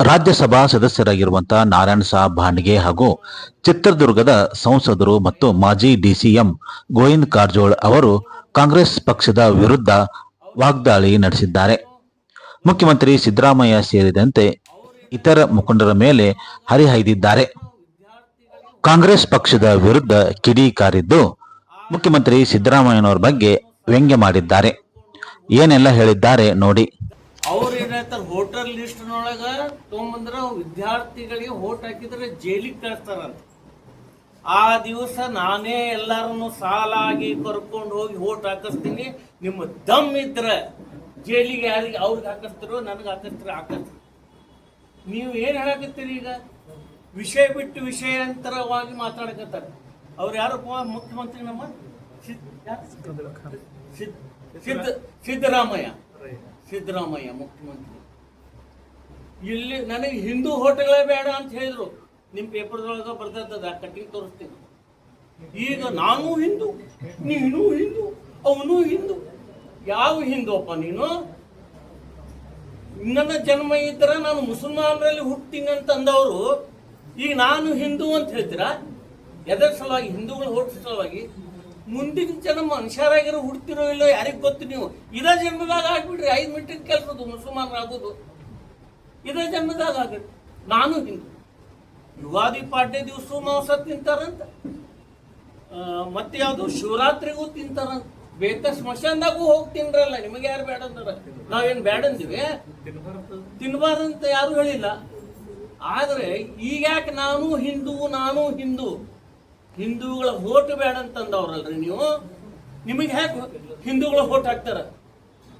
ರಾಜ್ಯಸಭಾ ಸದಸ್ಯರಾಗಿರುವಂತಹ ನಾರಾಯಣ ಸಾಹಬ್ ಭಾಂಡ್ಗೆ ಹಾಗೂ ಚಿತ್ರದುರ್ಗದ ಸಂಸದರು ಮತ್ತು ಮಾಜಿ ಡಿಸಿಎಂ ಗೋವಿಂದ ಕಾರಜೋಳ ಅವರು ಕಾಂಗ್ರೆಸ್ ಪಕ್ಷದ ವಿರುದ್ಧ ವಾಗ್ದಾಳಿ ನಡೆಸಿದ್ದಾರೆ. ಮುಖ್ಯಮಂತ್ರಿ ಸಿದ್ದರಾಮಯ್ಯ ಸೇರಿದಂತೆ ಇತರ ಮುಖಂಡರ ಮೇಲೆ ಹರಿಹಾಯ್ದಿದ್ದಾರೆ. ಕಾಂಗ್ರೆಸ್ ಪಕ್ಷದ ವಿರುದ್ಧ ಕಿಡಿಕಾರಿದ್ದು ಮುಖ್ಯಮಂತ್ರಿ ಸಿದ್ದರಾಮಯ್ಯನವರ ಬಗ್ಗೆ ವ್ಯಂಗ್ಯ ಮಾಡಿದ್ದಾರೆ. ಏನೆಲ್ಲ ಹೇಳಿದ್ದಾರೆ ನೋಡಿ. ಅವ್ರು ಏನಾಯ್ತಾರ ವೋಟರ್ ಲಿಸ್ಟ್ ನೊಳಗ ತೊಗೊಂಬಂದ್ರ ವಿದ್ಯಾರ್ಥಿಗಳಿಗೆ ವೋಟ್ ಹಾಕಿದ್ರೆ ಜೈಲಿಗೆ ಕಳಿಸ್ತಾರಂತ. ಆ ದಿವಸ ನಾನೇ ಎಲ್ಲಾರನ್ನು ಸಾಲಾಗಿ ಕರ್ಕೊಂಡು ಹೋಗಿ ವೋಟ್ ಹಾಕಿಸ್ತೀನಿ, ನಿಮ್ಮ ದಮ್ ಇದ್ರೆ ಜೈಲಿಗೆ ಯಾರಿಗೆ ಅವ್ರಿಗೆ ಹಾಕಿಸ್ತಿರೋ ನನಗೆ ಹಾಕಿಸ್ತೀರಿ. ನೀವು ಏನು ಹೇಳಕತ್ತೀರಿ? ಈಗ ವಿಷಯ ಬಿಟ್ಟು ವಿಷಯಾಂತರವಾಗಿ ಮಾತಾಡಕತ್ತಾರೆ. ಅವ್ರು ಯಾರಪ್ಪ? ಮುಖ್ಯಮಂತ್ರಿ ನಮ್ಮ ಸಿದ್ದರಾಮಯ್ಯ ಮುಖ್ಯಮಂತ್ರಿ. ಇಲ್ಲಿ ನನಗೆ ಹಿಂದೂ ಹೋಟೆಲೇ ಬೇಡ ಅಂತ ಹೇಳಿದ್ರು. ನಿಮ್ಮ ಪೇಪರ್ದೊಳಗೆ ಬರ್ದದ ಕಟ್ಟಿಂಗ್ ತೋರಿಸ್ತೀನಿ. ಈಗ ನಾನು ಹಿಂದೂ, ನೀನು ಹಿಂದೂ, ಅವನು ಹಿಂದೂ. ಯಾವ ಹಿಂದೂ ಅಪ್ಪ ನೀನು? ನನ್ನ ಜನ್ಮ ಇದ್ದರೆ ನಾನು ಮುಸಲ್ಮಾನರಲ್ಲಿ ಹುಟ್ತೀನಿ ಅಂತ ಅಂದವರು ಈಗ ನಾನು ಹಿಂದೂ ಅಂತ ಹೇಳ್ತೀರಾ? ಎದರ ಸಲುವಾಗಿ? ಹಿಂದೂಗಳು ಹೋಟ್ಲ ಸಲುವಾಗಿ. ಮುಂದಿನ ಜನ ಮನುಷ್ಯರಾಗಿರೋ ಹುಡ್ತಿರೋ ಇಲ್ಲೋ ಯಾರಿಗೆ ಗೊತ್ತು? ನೀವು ಇದೇ ಜನ್ಮದಾಗ ಆಗ್ಬಿಡ್ರಿ. 5 ಮಿನಿಟಿನ ಕೆಲಸದು ಮುಸಲ್ಮಾನರಾಗೋದು ಇದೇ ಜನ್ಮದಾಗ ಆಗ್ಬಿಡ್ರಿ. ನಾನು ಹಿಂದೂ. ಯುಗಾದಿ ಪಾಡ್ಯ ದಿವಸ ಮಾಂಸ ತಿಂತಾರಂತ, ಮತ್ತೆ ಯಾವುದು ಶಿವರಾತ್ರಿಗೂ ತಿಂತಾರಂತ. ಬೇಕ ಸ್ಮಶಾನದಾಗೂ ಹೋಗಿ ತಿನ್ರಲ್ಲ. ನಿಮಗೆ ಯಾರು ಬೇಡ ಅಂದಾರ? ನಾವೇನು ಬೇಡ ಅಂದಿವಿ? ತಿನ್ಬಾರ್ದಂತ ಯಾರು ಹೇಳಿಲ್ಲ. ಆದ್ರೆ ಈಗ ಯಾಕೆ ನಾನು ಹಿಂದೂ ಹಿಂದೂಗಳ ಹೋಟ್ ಬೇಡ ಅಂತಂದವ್ರಲ್ರಿ ನೀವು. ನಿಮಗೆ ಹೇಗೆ ಹಿಂದೂಗಳ ಹೋಟ್ ಹಾಕ್ತಾರ?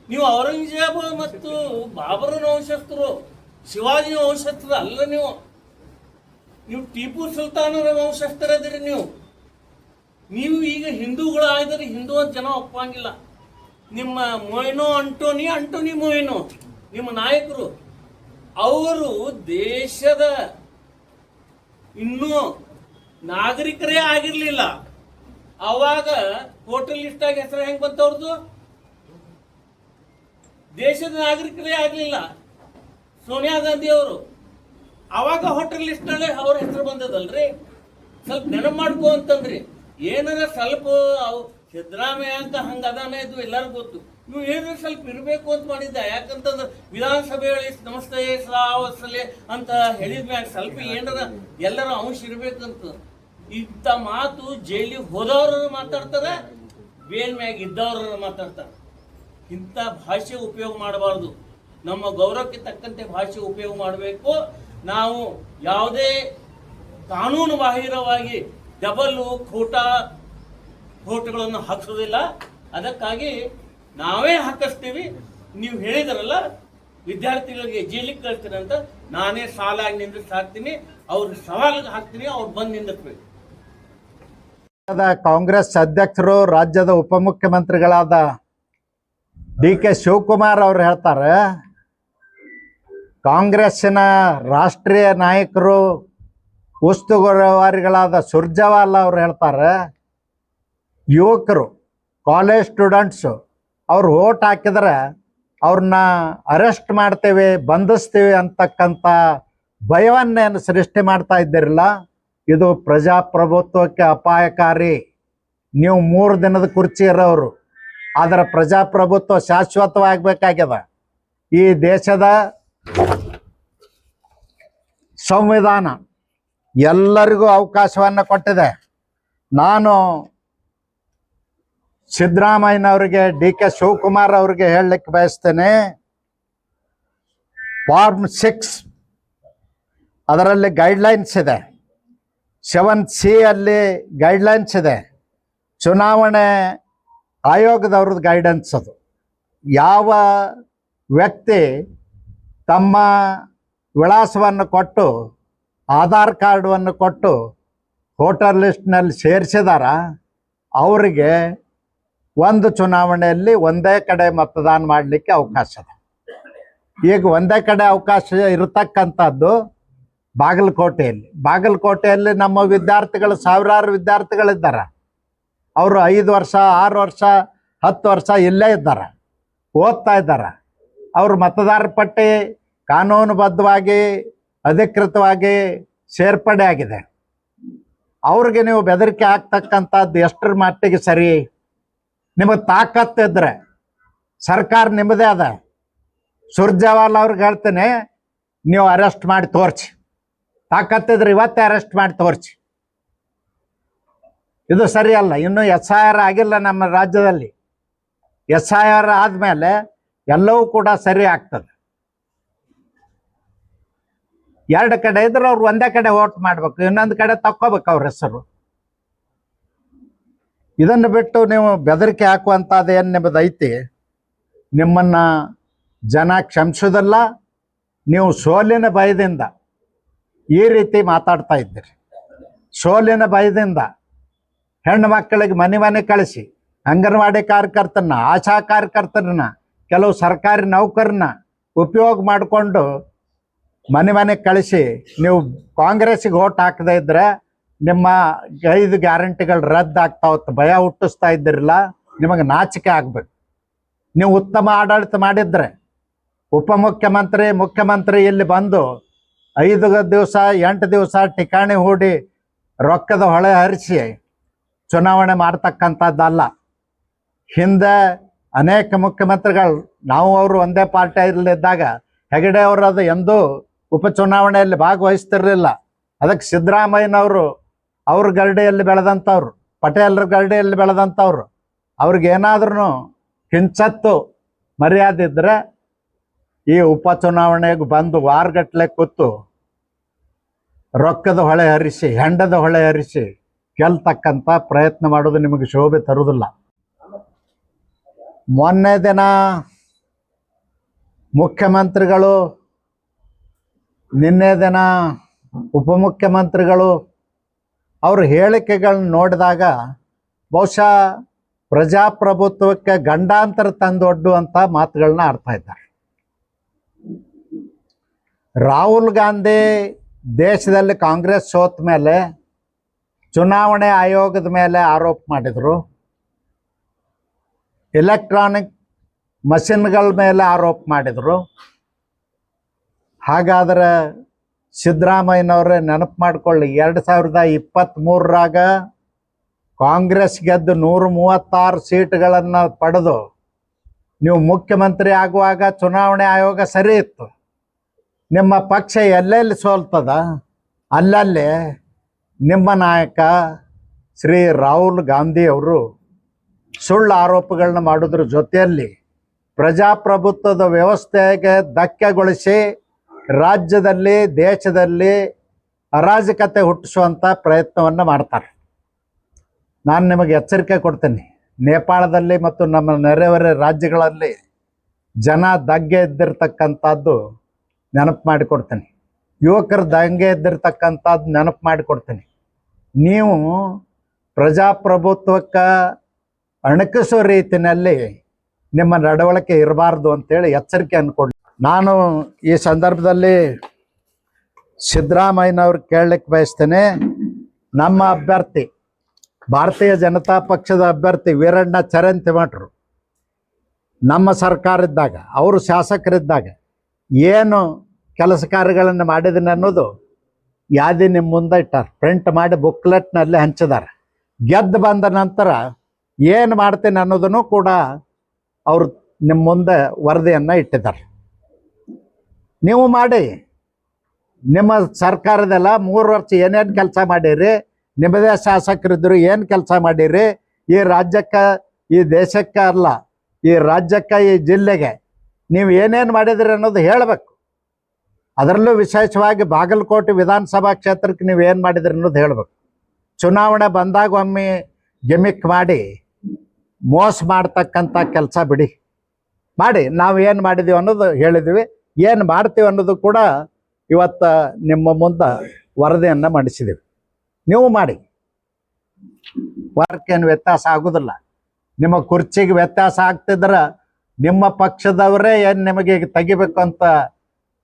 ನೀವು ಔರಂಗಜೇಬ ಮತ್ತು ಬಾಬರನ ವಂಶಸ್ಥರು, ಶಿವಾಜಿಯ ವಂಶಸ್ಥರು ಅಲ್ಲ. ನೀವು ಟಿಪ್ಪು ಸುಲ್ತಾನರ ವಂಶಸ್ಥರದಿರಿ. ನೀವು ಈಗ ಹಿಂದೂಗಳು ಆಗಿದ್ರೆ ಹಿಂದೂ ಅಂತ ಜನ ಒಪ್ಪಂಗಿಲ್ಲ. ನಿಮ್ಮ ಮೊಯ್ನೋ ಅಂಟೋನಿ ಮೊಯ್ನೋ ನಿಮ್ಮ ನಾಯಕರು, ಅವರು ದೇಶದ ಇನ್ನೂ ನಾಗರಿಕರೇ ಆಗಿರ್ಲಿಲ್ಲ. ಅವಾಗ ವೋಟರ್ ಲಿಸ್ಟ್ ಆಗಿ ಹೆಸರು ಹೆಂಗ್ ಬಂತವ್ರದ್ದು? ದೇಶದ ನಾಗರಿಕರೇ ಆಗಲಿಲ್ಲ. ಸೋನಿಯಾ ಗಾಂಧಿ ಅವರು ಅವಾಗ ವೋಟರ್ ಲಿಸ್ಟ್ ನಲ್ಲಿ ಅವ್ರ ಹೆಸರು ಬಂದದಲ್ರಿ. ಸ್ವಲ್ಪ ನೆನಪು ಮಾಡ್ಕೋ ಅಂತಂದ್ರಿ. ಏನಾರ ಸ್ವಲ್ಪ ಸಿದ್ದರಾಮಯ್ಯ ಅಂತ ಹಂಗದಾನೆ ಇದು ಎಲ್ಲರಿಗೂ ಗೊತ್ತು. ನೀವು ಏನಾರ ಸ್ವಲ್ಪ ಇರಬೇಕು ಅಂತ ಮಾಡಿದ್ದ. ಯಾಕಂತಂದ್ರೆ ವಿಧಾನಸಭೆಯಲ್ಲಿ ನಮಸ್ತೆ ಶ್ರಾವಸಲೆ ಅಂತ ಹೇಳಿದ್ಮ್ಯಾಗ ಸ್ವಲ್ಪ ಏನಾರ ಎಲ್ಲರ ಅಂಶ ಇರ್ಬೇಕಂತ. ಇಂಥ ಮಾತು ಜೈಲಿಗೆ ಹೋದವ್ರ ಮಾತಾಡ್ತಾರೆ, ಬೇಲ್ ಮ್ಯಾಗ ಇದ್ದವ್ರ ಮಾತಾಡ್ತಾರೆ. ಇಂಥ ಭಾಷೆ ಉಪಯೋಗ ಮಾಡಬಾರ್ದು. ನಮ್ಮ ಗೌರವಕ್ಕೆ ತಕ್ಕಂತೆ ಭಾಷೆ ಉಪಯೋಗ ಮಾಡಬೇಕು. ನಾವು ಯಾವುದೇ ಕಾನೂನು ಬಾಹಿರವಾಗಿ ಡಬಲ್ಲು ಖೋಟಾ ವೋಟ್ಗಳನ್ನು ಹಾಕಿಸೋದಿಲ್ಲ. ಅದಕ್ಕಾಗಿ ನಾವೇ ಹಾಕಿಸ್ತೀವಿ. ನೀವು ಹೇಳಿದ್ರಲ್ಲ ವಿದ್ಯಾರ್ಥಿಗಳಿಗೆ ಜೈಲಿಗೆ ಕಳಿಸ್ತೀನಿ ಅಂತ, ನಾನೇ ಸಾಲಾಗಿ ನಿಂದಿಸಿ ಹಾಕ್ತೀನಿ, ಅವ್ರಿಗೆ ಸವಾಲಿಗೆ ಹಾಕ್ತೀನಿ, ಅವ್ರು ಬಂದು ನಿಂದಿರ್ಬೇಕು. ಕಾಂಗ್ರೆಸ್ ಅಧ್ಯಕ್ಷರು, ರಾಜ್ಯದ ಉಪಮುಖ್ಯಮಂತ್ರಿಗಳಾದ DK ಶಿವಕುಮಾರ್ ಅವರು ಹೇಳ್ತಾರೆ, ಕಾಂಗ್ರೆಸ್ಸಿನ ರಾಷ್ಟ್ರೀಯ ನಾಯಕರು ಉಸ್ತುವಾರಿಗಳಾದ ಸುರ್ಜೇವಾಲಾ ಅವರು ಹೇಳ್ತಾರೆ, ಯುವಕರು ಕಾಲೇಜ್ ಸ್ಟೂಡೆಂಟ್ಸು ಅವ್ರು ವೋಟ್ ಹಾಕಿದ್ರೆ ಅವ್ರನ್ನ ಅರೆಸ್ಟ್ ಮಾಡ್ತೇವೆ, ಬಂಧಿಸ್ತೀವಿ ಅಂತಕ್ಕಂಥ ಭಯವನ್ನೇನು ಸೃಷ್ಟಿ ಮಾಡ್ತಾ ಇದ್ದೀರಲ್ಲ, ಇದು ಪ್ರಜಾಪ್ರಭುತ್ವಕ್ಕೆ ಅಪಾಯಕಾರಿ. ನೀವು 3 ದಿನದ ಕುರ್ಚಿ ಇರೋರು, ಆದರೆ ಪ್ರಜಾಪ್ರಭುತ್ವ ಶಾಶ್ವತವಾಗಬೇಕಾಗ್ಯದ. ಈ ದೇಶದ ಸಂವಿಧಾನ ಎಲ್ಲರಿಗೂ ಅವಕಾಶವನ್ನು ಕೊಟ್ಟಿದೆ. ನಾನು ಸಿದ್ದರಾಮಯ್ಯನವರಿಗೆ, DK ಶಿವಕುಮಾರ್ ಅವರಿಗೆ ಹೇಳಲಿಕ್ಕೆ ಬಯಸ್ತೇನೆ, ಫಾರ್ಮ್ 6 ಅದರಲ್ಲಿ ಗೈಡ್ಲೈನ್ಸ್ ಇದೆ, 7C ಅಲ್ಲಿ ಗೈಡ್ಲೈನ್ಸ್ ಇದೆ, ಚುನಾವಣೆ ಆಯೋಗದವ್ರದ್ದು ಗೈಡೆನ್ಸ್. ಅದು ಯಾವ ವ್ಯಕ್ತಿ ತಮ್ಮ ವಿಳಾಸವನ್ನು ಕೊಟ್ಟು ಆಧಾರ್ ಕಾರ್ಡನ್ನು ಕೊಟ್ಟು ವೋಟರ್ ಲಿಸ್ಟ್ನಲ್ಲಿ ಸೇರಿಸಿದಾರ ಅವರಿಗೆ ಒಂದು ಚುನಾವಣೆಯಲ್ಲಿ ಒಂದೇ ಕಡೆ ಮತದಾನ ಮಾಡಲಿಕ್ಕೆ ಅವಕಾಶ ಇದೆ. ಈಗ ಒಂದೇ ಕಡೆ ಅವಕಾಶ ಇರತಕ್ಕಂಥದ್ದು ಬಾಗಲಕೋಟೆಯಲ್ಲಿ ನಮ್ಮ ವಿದ್ಯಾರ್ಥಿಗಳು, ಸಾವಿರಾರು ವಿದ್ಯಾರ್ಥಿಗಳಿದ್ದಾರೆ. ಅವರು 5 ವರ್ಷ 6 ವರ್ಷ 10 ವರ್ಷ ಇಲ್ಲೇ ಇದ್ದಾರೆ, ಓದ್ತಾ ಇದ್ದಾರೆ. ಅವರು ಮತದಾರರ ಪಟ್ಟಿ ಕಾನೂನುಬದ್ಧವಾಗಿ ಅಧಿಕೃತವಾಗಿ ಸೇರ್ಪಡೆ ಆಗಿದೆ. ಅವ್ರಿಗೆ ನೀವು ಬೆದರಿಕೆ ಆಗ್ತಕ್ಕಂಥದ್ದು ಎಷ್ಟರ ಮಟ್ಟಿಗೆ ಸರಿ? ನಿಮಗೆ ತಾಕತ್ತಿದ್ರೆ ಸರ್ಕಾರ ನಿಮ್ಮದೇ ಅದ. ಸುರ್ಜೇವಾಲಾ ಅವ್ರಿಗೆ ಹೇಳ್ತೇನೆ, ನೀವು ಅರೆಸ್ಟ್ ಮಾಡಿ ತೋರಿಸಿ. ತಾಕತ್ತಿದ್ರೆ ಇವತ್ತೇ ಅರೆಸ್ಟ್ ಮಾಡಿ ತೋರಿಸಿ. ಇದು ಸರಿಯಲ್ಲ. ಇನ್ನು SIR ಆಗಿಲ್ಲ ನಮ್ಮ ರಾಜ್ಯದಲ್ಲಿ. SIR ಆದಮೇಲೆ ಎಲ್ಲವೂ ಕೂಡ ಸರಿ ಆಗ್ತದೆ. ಎರಡು ಕಡೆ ಇದ್ರೆ ಅವ್ರು ಒಂದೇ ಕಡೆ ವೋಟ್ ಮಾಡ್ಬೇಕು, ಇನ್ನೊಂದು ಕಡೆ ತಕ್ಕೋಬೇಕು ಅವ್ರ ಹೆಸರು. ಇದನ್ನು ಬಿಟ್ಟು ನೀವು ಬೆದರಿಕೆ ಹಾಕುವಂಥದ್ದು ಏನು ನಿಮ್ಮದು ಐತಿ, ನಿಮ್ಮನ್ನು ಜನ ಕ್ಷಮಿಸೋದಲ್ಲ. ನೀವು ಸೋಲಿನ ಭಯದಿಂದ ಈ ರೀತಿ ಮಾತಾಡ್ತಾ ಇದ್ದೀರಿ. ಸೋಲಿನ ಭಯದಿಂದ ಹೆಣ್ಣು ಮಕ್ಕಳಿಗೆ ಮನೆ ಮನೆ ಕಳಿಸಿ, ಅಂಗನವಾಡಿ ಕಾರ್ಯಕರ್ತರನ್ನ, ಆಶಾ ಕಾರ್ಯಕರ್ತರನ್ನ, ಕೆಲವು ಸರ್ಕಾರಿ ನೌಕರನ್ನ ಉಪಯೋಗ ಮಾಡಿಕೊಂಡು ಮನೆ ಮನೆ ಕಳಿಸಿ ನೀವು ಕಾಂಗ್ರೆಸ್ಸಿಗೆ ಓಟ್ ಹಾಕದೇ ಇದ್ರೆ ನಿಮ್ಮ 5 ಗ್ಯಾರಂಟಿಗಳು ರದ್ದಾಗ್ತಾವತ್ತು ಭಯ ಹುಟ್ಟಿಸ್ತಾ ಇದ್ದಿರಲ್ಲ. ನಿಮಗೆ ನಾಚಿಕೆ ಆಗ್ಬೇಕು. ನೀವು ಉತ್ತಮ ಆಡಳಿತ ಮಾಡಿದ್ರೆ ಉಪಮುಖ್ಯಮಂತ್ರಿ, ಮುಖ್ಯಮಂತ್ರಿ ಇಲ್ಲಿ ಬಂದು 5 ದಿವಸ 8 ದಿವಸ ಠಿಕಾಣಿ ಹೂಡಿ ರೊಕ್ಕದ ಹೊಳೆ ಹರಿಸಿ ಚುನಾವಣೆ ಮಾಡ್ತಕ್ಕಂಥದ್ದಲ್ಲ. ಹಿಂದೆ ಅನೇಕ ಮುಖ್ಯಮಂತ್ರಿಗಳು, ನಾವು ಅವರು ಒಂದೇ ಪಾರ್ಟಿಯಲ್ಲಿದ್ದಾಗ ಹೆಗಡೆ ಅವರು ಅದು ಎಂದೂ ಉಪಚುನಾವಣೆಯಲ್ಲಿ ಭಾಗವಹಿಸ್ತಿರ್ಲಿಲ್ಲ. ಅದಕ್ಕೆ ಸಿದ್ದರಾಮಯ್ಯನವರು ಅವ್ರ ಗರಡಿಯಲ್ಲಿ ಬೆಳೆದಂಥವ್ರು, ಪಟೇಲ್ರ ಗರಡಿಯಲ್ಲಿ ಬೆಳೆದಂಥವ್ರು, ಅವ್ರಿಗೇನಾದ್ರೂ ಕಿಂಚತ್ತು ಮರ್ಯಾದೆ ಇದ್ದರೆ ಈ ಉಪಚುನಾವಣೆಗೆ ಬಂದು ವಾರಗಟ್ಟಲೆ ಕೂತು ರೊಕ್ಕದ ಹೊಳೆ ಹರಿಸಿ, ಹೆಂಡದ ಹೊಳೆ ಹರಿಸಿ ಗೆಲ್ತಕ್ಕಂಥ ಪ್ರಯತ್ನ ಮಾಡೋದು ನಿಮಗೆ ಶೋಭೆ ತರುವುದಿಲ್ಲ. ಮೊನ್ನೆ ದಿನ ಮುಖ್ಯಮಂತ್ರಿಗಳು, ನಿನ್ನೆ ದಿನ ಉಪಮುಖ್ಯಮಂತ್ರಿಗಳು ಅವ್ರ ಹೇಳಿಕೆಗಳನ್ನ ನೋಡಿದಾಗ ಬಹುಶಃ ಪ್ರಜಾಪ್ರಭುತ್ವಕ್ಕೆ ಗಂಡಾಂತರ ತಂದೊಡ್ಡುವಂಥ ಮಾತುಗಳನ್ನ ಆಡ್ತಾ ಇದ್ದಾರೆ. ರಾಹುಲ್ ಗಾಂಧಿ ದೇಶದಲ್ಲಿ ಕಾಂಗ್ರೆಸ್ ಸೋತ ಮೇಲೆ ಚುನಾವಣೆ ಆಯೋಗದ ಮೇಲೆ ಆರೋಪ ಮಾಡಿದರು. ಎಲೆಕ್ಟ್ರಾನಿಕ್ ಮಷಿನ್ಗಳ ಮೇಲೆ ಆರೋಪ ಮಾಡಿದರು. ಹಾಗಾದ್ರೆ ಸಿದ್ದರಾಮಯ್ಯನವರೇ ನೆನಪು ಮಾಡಿಕೊಳ್ಳಿ, 2023ರಾಗ ಕಾಂಗ್ರೆಸ್ ಗೆದ್ದು 136 ಸೀಟ್ಗಳನ್ನು ಪಡೆದು ನೀವು ಮುಖ್ಯಮಂತ್ರಿ ಆಗುವಾಗ ಚುನಾವಣೆ ಆಯೋಗ ಸರಿ ಇತ್ತು. ನಿಮ್ಮ ಪಕ್ಷ ಎಲ್ಲೆಲ್ಲಿ ಸೋಲ್ತದ ಅಲ್ಲಲ್ಲಿ ನಿಮ್ಮ ನಾಯಕ ಶ್ರೀ ರಾಹುಲ್ ಗಾಂಧಿ ಅವರು ಸುಳ್ಳು ಆರೋಪಗಳನ್ನ ಮಾಡೋದ್ರ ಜೊತೆಯಲ್ಲಿ ಪ್ರಜಾಪ್ರಭುತ್ವದ ವ್ಯವಸ್ಥೆಗೆ ಧಕ್ಕೆಗೊಳಿಸಿ ರಾಜ್ಯದಲ್ಲಿ, ದೇಶದಲ್ಲಿ ಅರಾಜಕತೆ ಹುಟ್ಟಿಸುವಂಥ ಪ್ರಯತ್ನವನ್ನು ಮಾಡ್ತಾರೆ. ನಾನು ನಿಮಗೆ ಎಚ್ಚರಿಕೆ ಕೊಡ್ತೀನಿ, ನೇಪಾಳದಲ್ಲಿ ಮತ್ತು ನಮ್ಮ ನೆರೆಹೊರೆ ರಾಜ್ಯಗಳಲ್ಲಿ ಜನ ದಂಗೆ ಎದ್ದಿರ್ತಕ್ಕಂಥದ್ದು ನೆನಪು ಮಾಡಿಕೊಡ್ತೀನಿ. ಯುವಕರು ದಂಗೆ ಎದ್ದಿರ್ತಕ್ಕಂಥದ್ದು ನೆನಪು ಮಾಡಿಕೊಡ್ತೀನಿ. ನೀವು ಪ್ರಜಾಪ್ರಭುತ್ವಕ್ಕೆ ಅಣಕಿಸೋ ರೀತಿಯಲ್ಲಿ ನಿಮ್ಮ ನಡವಳಿಕೆ ಇರಬಾರ್ದು ಅಂತೇಳಿ ಎಚ್ಚರಿಕೆ ಅಂದ್ಕೊಂಡು ನಾನು ಈ ಸಂದರ್ಭದಲ್ಲಿ ಸಿದ್ದರಾಮಯ್ಯನವ್ರು ಕೇಳಲಿಕ್ಕೆ ಬಯಸ್ತೇನೆ. ನಮ್ಮ ಅಭ್ಯರ್ಥಿ, ಭಾರತೀಯ ಜನತಾ ಪಕ್ಷದ ಅಭ್ಯರ್ಥಿ ವೀರಣ್ಣ ಚರಂತಿಮಠರು ನಮ್ಮ ಸರ್ಕಾರ ಇದ್ದಾಗ, ಅವರು ಶಾಸಕರಿದ್ದಾಗ ಏನು ಕೆಲಸ ಕಾರ್ಯಗಳನ್ನು ಮಾಡಿದ್ದೀನಿ ಅನ್ನೋದು ಯಾದಿ ನಿಮ್ಮ ಮುಂದೆ ಇಟ್ಟಾರೆ, ಪ್ರಿಂಟ್ ಮಾಡಿ ಬುಕ್ಲೆಟ್ನಲ್ಲಿ ಹಂಚಿದ್ದಾರೆ. ಗೆದ್ದು ಬಂದ ನಂತರ ಏನು ಮಾಡ್ತೀನಿ ಅನ್ನೋದನ್ನು ಕೂಡ ಅವರು ನಿಮ್ಮ ಮುಂದೆ ವರದಿಯನ್ನು ಇಟ್ಟಿದ್ದಾರೆ. ನೀವು ಮಾಡಿ, ನಿಮ್ಮ ಸರ್ಕಾರದೆಲ್ಲ 3 ವರ್ಷ ಏನೇನು ಕೆಲಸ ಮಾಡಿರಿ, ನಿಮ್ಮದೇ ಶಾಸಕರಿದ್ದರು ಏನು ಕೆಲಸ ಮಾಡಿರಿ, ಈ ರಾಜ್ಯಕ್ಕೆ, ಈ ದೇಶಕ್ಕೆ ಅಲ್ಲ, ಈ ರಾಜ್ಯಕ್ಕೆ, ಈ ಜಿಲ್ಲೆಗೆ ನೀವು ಏನೇನು ಮಾಡಿದ್ರಿ ಅನ್ನೋದು ಹೇಳಬೇಕು. ಅದರಲ್ಲೂ ವಿಶೇಷವಾಗಿ ಬಾಗಲಕೋಟೆ ವಿಧಾನಸಭಾ ಕ್ಷೇತ್ರಕ್ಕೆ ನೀವು ಏನು ಮಾಡಿದ್ರಿ ಅನ್ನೋದು ಹೇಳಬೇಕು. ಚುನಾವಣೆ ಬಂದಾಗ ಒಮ್ಮೆ ಗಿಮಿಕ್ ಮಾಡಿ ಮೋಸ ಮಾಡ್ತಕ್ಕಂಥ ಕೆಲಸ ಬಿಡಿ, ಮಾಡಿ. ನಾವು ಏನು ಮಾಡಿದ್ದೀವಿ ಅನ್ನೋದು ಹೇಳಿದ್ವಿ, ಏನು ಮಾಡ್ತೀವಿ ಅನ್ನೋದು ಕೂಡ ಇವತ್ತು ನಿಮ್ಮ ಮುಂದೆ ವರದಿಯನ್ನು ಮಂಡಿಸಿದ್ದೀವಿ. ನೀವು ಮಾಡಿ, ವರ್ಕೇನು ವ್ಯತ್ಯಾಸ ಆಗೋದಿಲ್ಲ. ನಿಮ್ಮ ಕುರ್ಚಿಗೆ ವ್ಯತ್ಯಾಸ ಆಗ್ತಿದ್ರೆ ನಿಮ್ಮ ಪಕ್ಷದವರೇ ಏನು ನಿಮಗೆ ತೆಗಿಬೇಕು ಅಂತ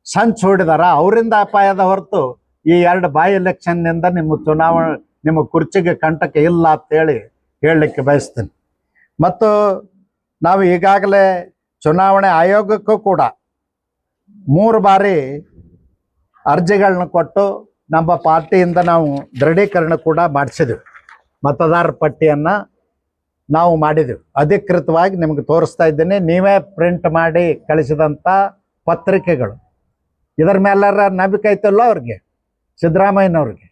ಸಂಚು ಹೂಡಿದಾರ, ಅವರಿಂದ ಅಪಾಯದ ಹೊರತು ಈ 2 ಬಾಯ್ ಎಲೆಕ್ಷನ್ನಿಂದ ನಿಮ್ಮ ಚುನಾವಣೆ, ನಿಮ್ಮ ಕುರ್ಚಿಗೆ ಕಂಟಕ ಇಲ್ಲ ಅಂತೇಳಿ ಹೇಳಲಿಕ್ಕೆ ಬಯಸ್ತೀನಿ. ಮತ್ತು ನಾವು ಈಗಾಗಲೇ ಚುನಾವಣೆ ಆಯೋಗಕ್ಕೂ ಕೂಡ 3 ಬಾರಿ ಅರ್ಜಿಗಳನ್ನ ಕೊಟ್ಟು ನಮ್ಮ ಪಾರ್ಟಿಯಿಂದ ನಾವು ದೃಢೀಕರಣ ಕೂಡ ಮಾಡಿಸಿದೆವು. ಮತದಾರರ ಪಟ್ಟಿಯನ್ನು ನಾವು ಮಾಡಿದೆವು. ಅಧಿಕೃತವಾಗಿ ನಿಮಗೆ ತೋರಿಸ್ತಾ ಇದ್ದೀನಿ. ನೀವೇ ಪ್ರಿಂಟ್ ಮಾಡಿ ಕಳಿಸಿದಂಥ ಪತ್ರಿಕೆಗಳು. ಇದರ ಮೇಲಾರ ನಂಬಿಕೆ ಐತಲ್ಲ ಅವ್ರಿಗೆ, ಸಿದ್ದರಾಮಯ್ಯನವ್ರಿಗೆ.